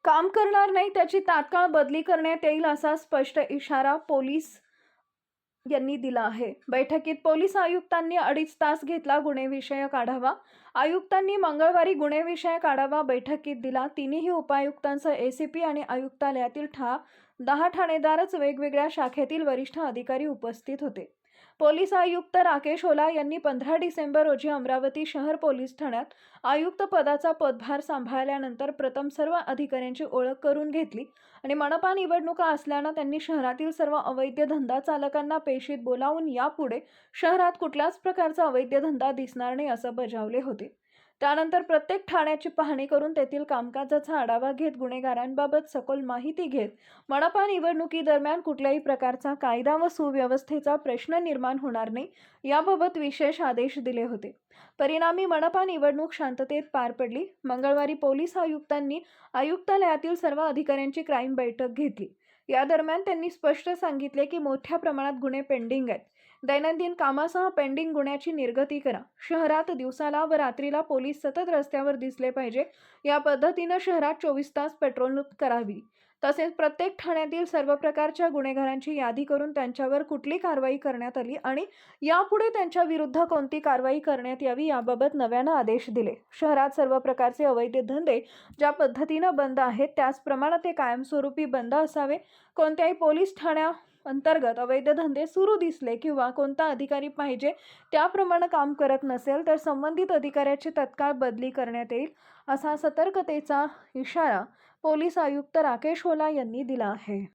काम करणार नाही त्याची तात्काळ बदली करण्यात येईल असा स्पष्ट इशारा पोलीस यांनी दिला आहे. बैठकीत पोलीस आयुक्तांनी 2.5 तास घेतला गुन्हेविषयक आढावा. आयुक्तांनी मंगळवारी गुन्हेविषयक आढावा बैठकीत दिला. तिन्ही उपायुक्तांसह एसीपी आणि आयुक्तालयातील 10 ठाणेदारच वेगवेगळ्या शाखेतील वरिष्ठ अधिकारी उपस्थित होते. पोलीस आयुक्त राकेश ओला यांनी 15 डिसेंबर रोजी अमरावती शहर पोलीस ठाण्यात आयुक्त पदाचा पदभार सांभाळल्यानंतर प्रथम सर्व अधिकाऱ्यांची ओळख करून घेतली आणि मनपा निवडणुका असल्यानं त्यांनी शहरातील सर्व अवैध धंदा चालकांना पेशीत बोलावून यापुढे शहरात कुठल्याच प्रकारचा अवैध धंदा दिसणार नाही असं बजावले होते. त्यानंतर प्रत्येक ठाण्याची पाहणी करून तेथील कामकाजाचा आढावा घेत गुन्हेगारांबाबत सखोल माहिती घेत मनपा निवडणुकीदरम्यान कुठल्याही प्रकारचा कायदा व सुव्यवस्थेचा प्रश्न निर्माण होणार नाही याबाबत विशेष आदेश दिले होते. परिणामी मनपा निवडणूक शांततेत पार पडली. मंगळवारी पोलीस आयुक्तांनी आयुक्तालयातील सर्व अधिकाऱ्यांची क्राईम बैठक घेतली. या दरम्यान त्यांनी स्पष्ट सांगितले की मोठ्या प्रमाणात गुन्हे पेंडिंग आहेत. दैनंदिन कामासह पेंडिंग गुन्ह्याची निर्गती करा. शहरात दिवसाला व रात्रीला पोलीस सतत रस्त्यावर दिसले पाहिजे. या पद्धतीने शहरात 24 तास पेट्रोल करावी. तसेच प्रत्येक ठाण्यातील सर्व प्रकारच्या गुन्हेगारांची यादी करून त्यांच्यावर कुठली कारवाई करण्यात आली आणि यापुढे त्यांच्या विरुद्ध कोणती कारवाई करण्यात यावी याबाबत नव्याने आदेश दिले. शहरात सर्व प्रकारचे अवैध धंदे ज्या पद्धतीने बंद आहेत त्याचप्रमाणे ते कायमस्वरूपी बंद असावे. कोणत्याही पोलीस ठाण्या अंतर्गत अवैध धंदे सुरू दिसले किंवा कोणता अधिकारी पाहिजे त्याप्रमाणे काम करत नसेल तर संबंधित अधिकाऱ्याची तत्काळ बदली करण्यात येईल असा सतर्कतेचा इशारा पोलीस आयुक्त राकेश ओला यांनी दिला आहे.